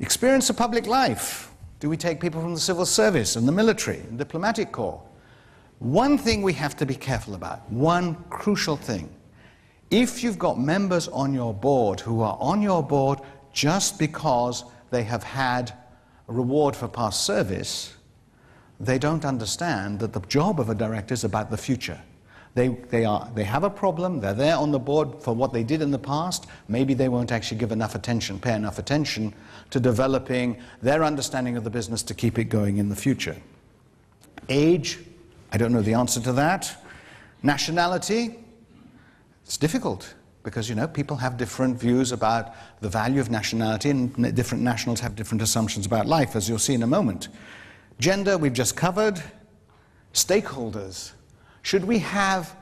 Experience of public life. Do we take people from the civil service and the military and diplomatic corps? One thing we have to be careful about, one crucial thing. If you've got members on your board who are on your board just because they have had a reward for past service, they don't understand that the job of a director is about the future. They have a problem, they're there on the board for what they did in the past, maybe they won't actually give enough attention, pay enough attention to developing their understanding of the business to keep it going in the future. Age, I don't know the answer to that. Nationality, it's difficult because, you know, people have different views about the value of nationality and different nationals have different assumptions about life, as you'll see in a moment. Gender, we've just covered. Stakeholders. Should we have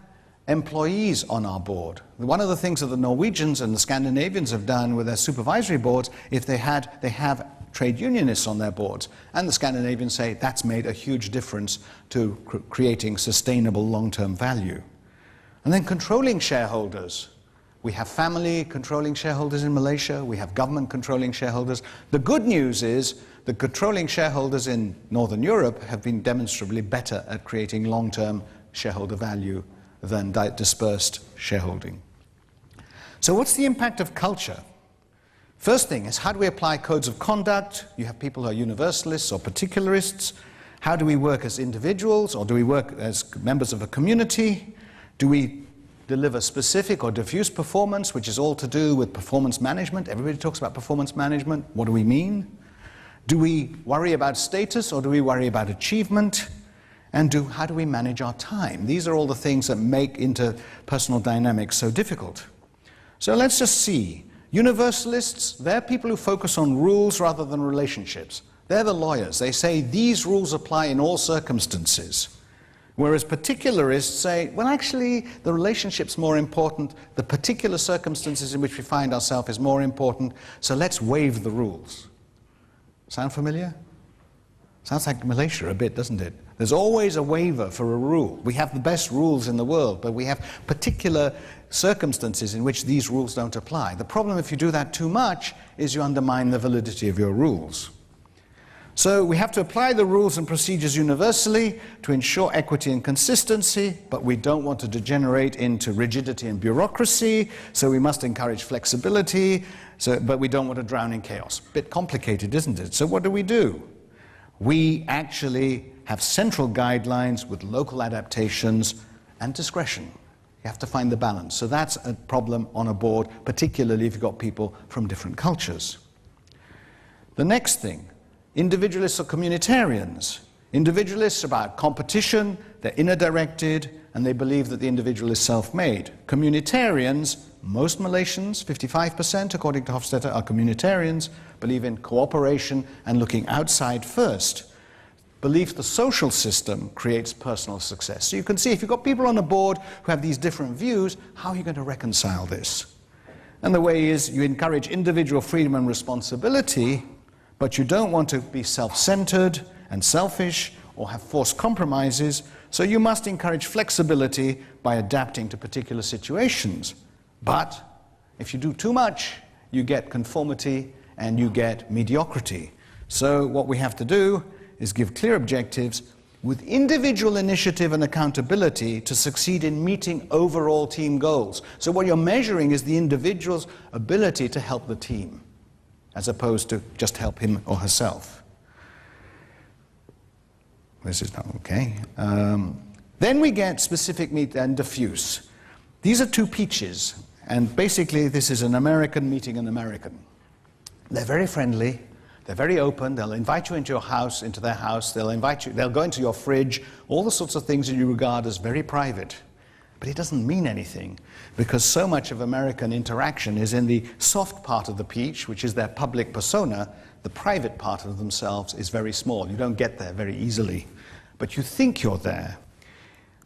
employees on our board? One of the things that the Norwegians and the Scandinavians have done with their supervisory boards, if they have trade unionists on their boards, and the Scandinavians say that's made a huge difference to creating sustainable long-term value. And then controlling shareholders. We have family controlling shareholders in Malaysia, we have government controlling shareholders. The good news is the controlling shareholders in Northern Europe have been demonstrably better at creating long-term shareholder value than dispersed shareholding. So what's the impact of culture? First thing is, how do we apply codes of conduct? You have people who are universalists or particularists. How do we work as individuals, or do we work as members of a community? Do we deliver specific or diffuse performance, which is all to do with performance management? Everybody talks about performance management. What do we mean? Do we worry about status, or do we worry about achievement? And how do we manage our time? These are all the things that make interpersonal dynamics so difficult. So let's just see. Universalists, they're people who focus on rules rather than relationships. They're the lawyers. They say these rules apply in all circumstances. Whereas particularists say, well, actually, the relationship's more important, the particular circumstances in which we find ourselves is more important, so let's waive the rules. Sound familiar? Sounds like Malaysia a bit, doesn't it? There's always a waiver for a rule. We have the best rules in the world, but we have particular circumstances in which these rules don't apply. The problem, if you do that too much, is you undermine the validity of your rules. So we have to apply the rules and procedures universally to ensure equity and consistency, but we don't want to degenerate into rigidity and bureaucracy, so we must encourage flexibility, but we don't want to drown in chaos. Bit complicated, isn't it? So what do? We actually have central guidelines with local adaptations and discretion. You have to find the balance. So that's a problem on a board, particularly if you've got people from different cultures. The next thing, individualists or communitarians. Individualists are about competition, they're inner-directed, and they believe that the individual is self-made. Communitarians, most Malaysians, 55% according to Hofstetter, are communitarians, believe in cooperation and looking outside first. Believe the social system creates personal success. So you can see if you've got people on a board who have these different views, how are you going to reconcile this? And the way is you encourage individual freedom and responsibility, but you don't want to be self-centered and selfish or have forced compromises, so you must encourage flexibility by adapting to particular situations. But if you do too much, you get conformity and you get mediocrity. So what we have to do is give clear objectives with individual initiative and accountability to succeed in meeting overall team goals. So what you're measuring is the individual's ability to help the team, as opposed to just help him or herself. This is not okay. Then we get specific, meet, and diffuse. These are two peaches, and basically this is an American meeting an American. They're very friendly, they're very open, they'll invite you into your house, into their house, they'll go into your fridge, all the sorts of things that you regard as very private. But it doesn't mean anything, because so much of American interaction is in the soft part of the peach, which is their public persona. The private part of themselves is very small. You don't get there very easily, but you think you're there.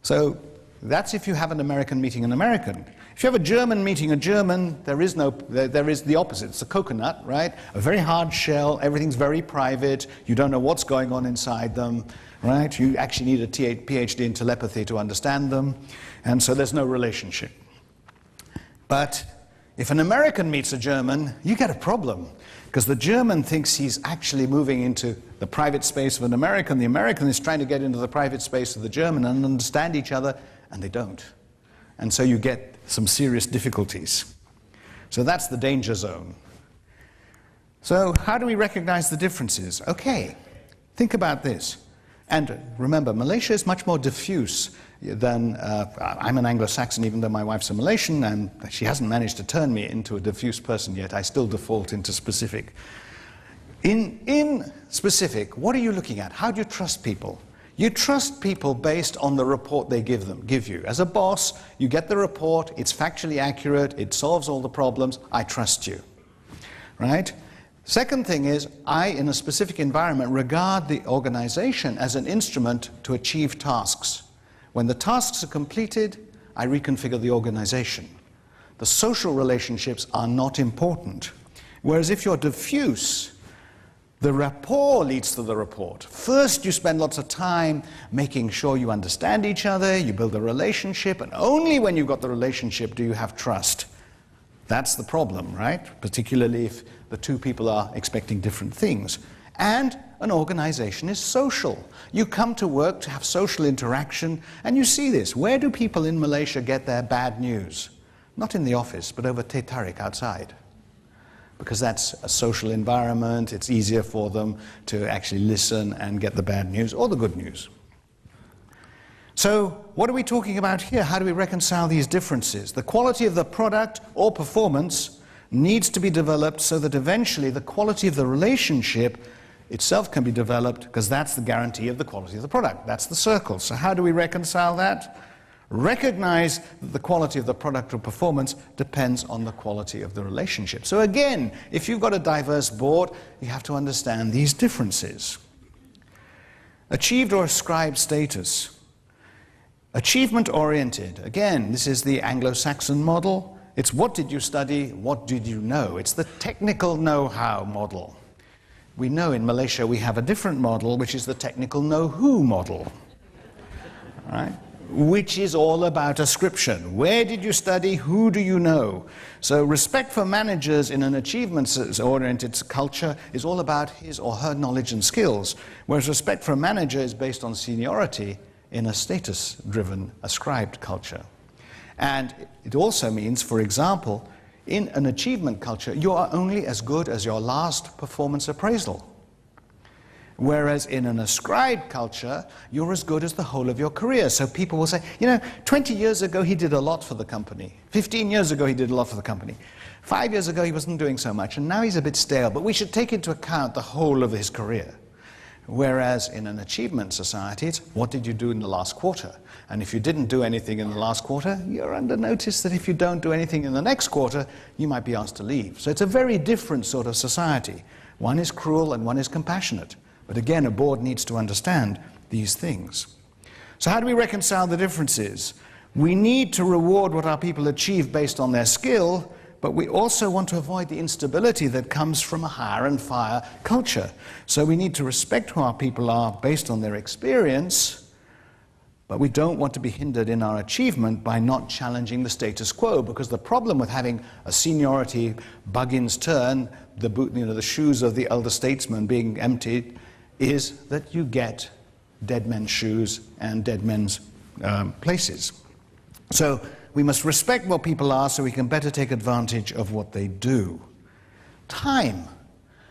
So that's if you have an American meeting an American. If you have a German meeting a German, there is the opposite. It's a coconut, right? A very hard shell, everything's very private, you don't know what's going on inside them, right? You actually need a PhD in telepathy to understand them, and so there's no relationship. But If an American meets a German, you get a problem, because the German thinks he's actually moving into the private space of an American. The American is trying to get into the private space of the German and understand each other, and they don't. And so you get some serious difficulties. So that's the danger zone. So how do we recognize the differences? Okay, think about this. And remember, Malaysia is much more diffuse than, I'm an Anglo-Saxon, even though my wife's a Malaysian, and she hasn't managed to turn me into a diffuse person yet. I still default into specific. In specific, what are you looking at? How do you trust people? You trust people based on the report they give you. As a boss, you get the report, it's factually accurate, it solves all the problems, I trust you, right? Second thing is, I, in a specific environment, regard the organization as an instrument to achieve tasks. When the tasks are completed, I reconfigure the organization. The social relationships are not important. Whereas if you're diffuse, the rapport leads to the report. First, you spend lots of time making sure you understand each other, you build a relationship, and only when you've got the relationship do you have trust. That's the problem, right? Particularly if the two people are expecting different things. And an organization is social. You come to work to have social interaction, and you see this. Where do people in Malaysia get their bad news? Not in the office, but over teh tarik outside. Because that's a social environment, it's easier for them to actually listen and get the bad news or the good news. So, what are we talking about here? How do we reconcile these differences? The quality of the product or performance needs to be developed so that eventually the quality of the relationship itself can be developed, because that's the guarantee of the quality of the product. That's the circle. So how do we reconcile that? Recognize that the quality of the product or performance depends on the quality of the relationship. So again, if you've got a diverse board, you have to understand these differences. Achieved or ascribed status. Achievement-oriented. Again, this is the Anglo-Saxon model. It's what did you study, what did you know? It's the technical know-how model. We know in Malaysia we have a different model, which is the technical know-who model, right? Which is all about ascription. Where did you study? Who do you know? So respect for managers in an achievements-oriented culture is all about his or her knowledge and skills, whereas respect for a manager is based on seniority in a status-driven, ascribed culture. And it also means, for example, in an achievement culture, you are only as good as your last performance appraisal. Whereas in an ascribed culture, you're as good as the whole of your career. So people will say, you know, 20 years ago he did a lot for the company. 15 years ago he did a lot for the company. 5 years ago he wasn't doing so much, and now he's a bit stale, but we should take into account the whole of his career. Whereas in an achievement society, it's what did you do in the last quarter? And if you didn't do anything in the last quarter, you're under notice that if you don't do anything in the next quarter, you might be asked to leave. So it's a very different sort of society. One is cruel and one is compassionate. But again, a board needs to understand these things. So how do we reconcile the differences? We need to reward what our people achieve based on their skill, but we also want to avoid the instability that comes from a hire and fire culture. So we need to respect who our people are based on their experience, but we don't want to be hindered in our achievement by not challenging the status quo, because the problem with having a seniority Buggins turn, the shoes of the elder statesman being emptied, is that you get dead men's shoes and dead men's places. So we must respect what people are so we can better take advantage of what they do. Time.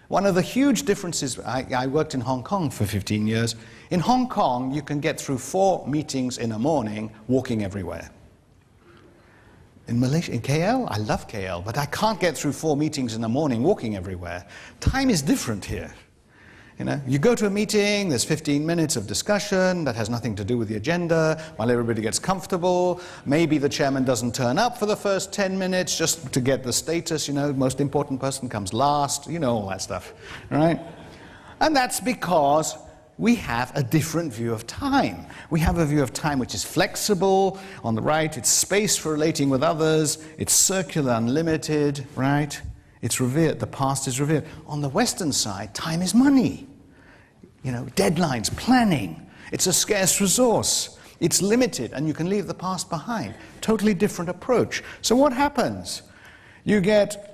One of the huge differences, I worked in Hong Kong for 15 years. In Hong Kong, you can get through 4 meetings in a morning walking everywhere. In Malaysia, in KL, I love KL, but I can't get through 4 meetings in the morning walking everywhere. Time is different here. You know, you go to a meeting, there's 15 minutes of discussion that has nothing to do with the agenda, while everybody gets comfortable. Maybe the chairman doesn't turn up for the first 10 minutes just to get the status, you know, most important person comes last, you know, all that stuff, right? And that's because we have a different view of time. We have a view of time which is flexible. On the right, it's space for relating with others. It's circular, unlimited, right? It's revered. The past is revered. On the Western side, time is money. You know, deadlines, planning. It's a scarce resource. It's limited, and you can leave the past behind. Totally different approach. So what happens? You get,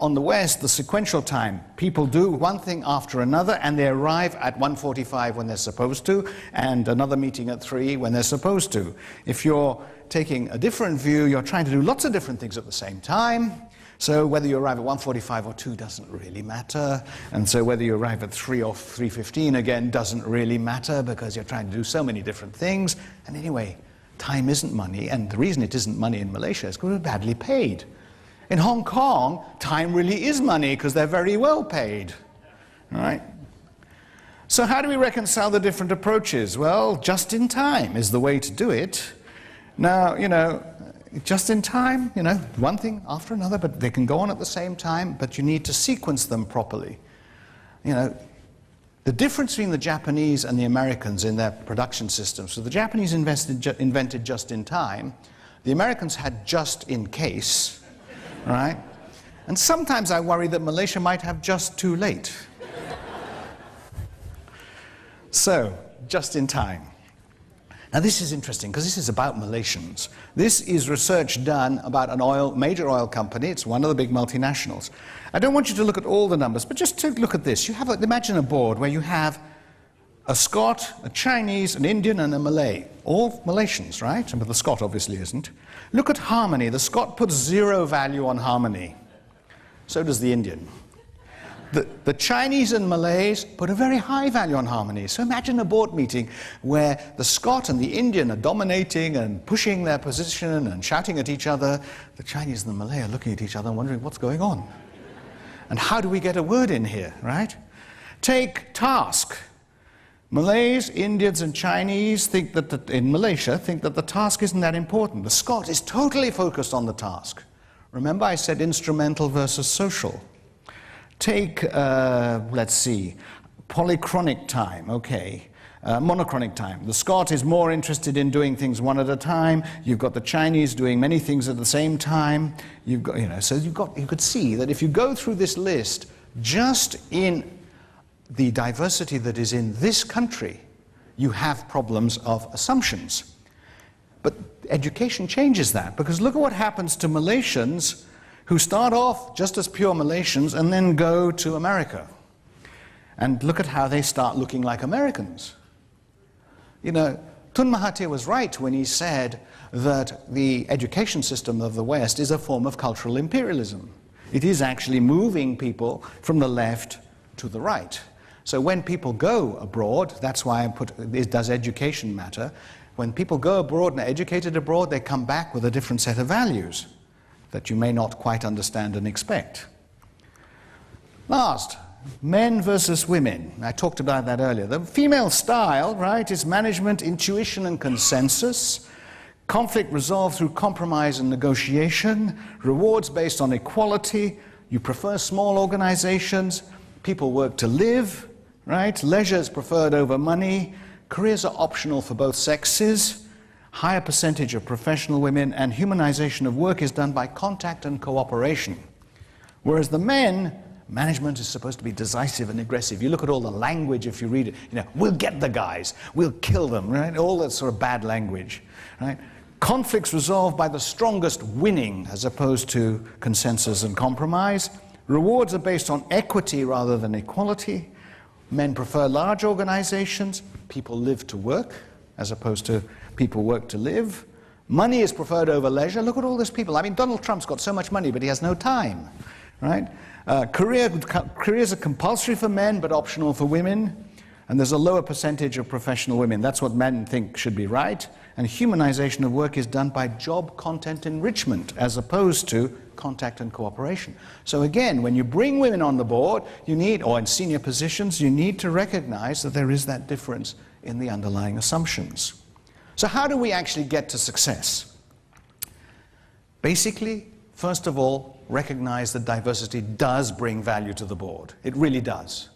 on the West, the sequential time. People do one thing after another, and they arrive at 1:45 when they're supposed to, and another meeting at 3 when they're supposed to. If you're taking a different view, you're trying to do lots of different things at the same time. So whether you arrive at 1:45 or 2 doesn't really matter. And so whether you arrive at 3 or 3:15 again doesn't really matter, because you're trying to do so many different things. And anyway, time isn't money, and the reason it isn't money in Malaysia is because we're badly paid. In Hong Kong, time really is money because they're very well paid. All right? So how do we reconcile the different approaches? Well, just in time is the way to do it. Now, you know, just in time, you know, one thing after another, but they can go on at the same time, but you need to sequence them properly. You know, the difference between the Japanese and the Americans in their production systems. So the Japanese invented just in time. The Americans had just in case. Right? And sometimes I worry that Malaysia might have just too late. So, just in time. Now this is interesting because this is about Malaysians. This is research done about a major oil company. It's one of the big multinationals. I don't want you to look at all the numbers, but just take a look at this. You have imagine a board where you have a Scot, a Chinese, an Indian, and a Malay. All Malaysians, right? But the Scot obviously isn't. Look at harmony. The Scot puts 0 value on harmony. So does the Indian. The Chinese and Malays put a very high value on harmony. So imagine a board meeting where the Scot and the Indian are dominating and pushing their position and shouting at each other. The Chinese and the Malay are looking at each other and wondering what's going on. And how do we get a word in here, right? Take task. Malays, Indians, and Chinese think that in Malaysia think that the task isn't that important. The Scot is totally focused on the task. Remember I said instrumental versus social. Take, let's see, polychronic time, okay. Monochronic time. The Scot is more interested in doing things one at a time. You've got the Chinese doing many things at the same time. You've got, you know, so you could see that if you go through this list, just in the diversity that is in this country, you have problems of assumptions. But education changes that, because look at what happens to Malaysians who start off just as pure Malaysians and then go to America. And look at how they start looking like Americans. You know, Tun Mahathir was right when he said that the education system of the West is a form of cultural imperialism. It is actually moving people from the left to the right. So when people go abroad, that's why I put, does education matter? When people go abroad and are educated abroad, they come back with a different set of values that you may not quite understand and expect. Last, men versus women. I talked about that earlier. The female style, right, is management, intuition, and consensus. Conflict resolved through compromise and negotiation. Rewards based on equality. You prefer small organizations. People work to live. Right? Leisure is preferred over money. Careers are optional for both sexes. Higher percentage of professional women, and humanization of work is done by contact and cooperation. Whereas the men, management is supposed to be decisive and aggressive. You look at all the language if you read it, you know, we'll get the guys, we'll kill them, right? All that sort of bad language, right? Conflicts resolved by the strongest winning as opposed to consensus and compromise. Rewards are based on equity rather than equality. Men prefer large organizations. People live to work as opposed to people work to live. Money is preferred over leisure. Look at all these people. I mean, Donald Trump's got so much money, but he has no time, right? Careers are compulsory for men, but optional for women. And there's a lower percentage of professional women. That's what men think should be right. And humanization of work is done by job content enrichment as opposed to contact and cooperation. So again, when you bring women on the board, you need, or in senior positions, you need to recognize that there is that difference in the underlying assumptions. So how do we actually get to success? Basically, first of all, recognize that diversity does bring value to the board. It really does.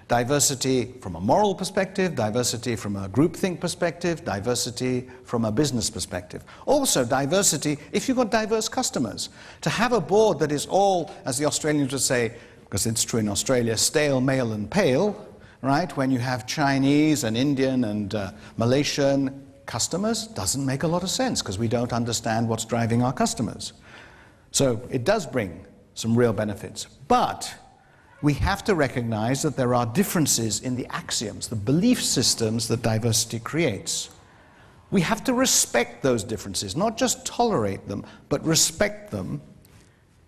Diversity from a moral perspective, diversity from a groupthink perspective, diversity from a business perspective. Also diversity if you've got diverse customers. To have a board that is all, as the Australians would say, because it's true in Australia, stale, male and pale, right? When you have Chinese and Indian and Malaysian customers, doesn't make a lot of sense because we don't understand what's driving our customers. So it does bring some real benefits. But we have to recognize that there are differences in the axioms, the belief systems that diversity creates. We have to respect those differences, not just tolerate them, but respect them,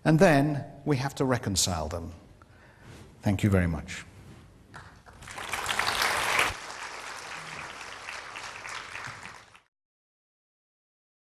and then we have to reconcile them. Thank you very much.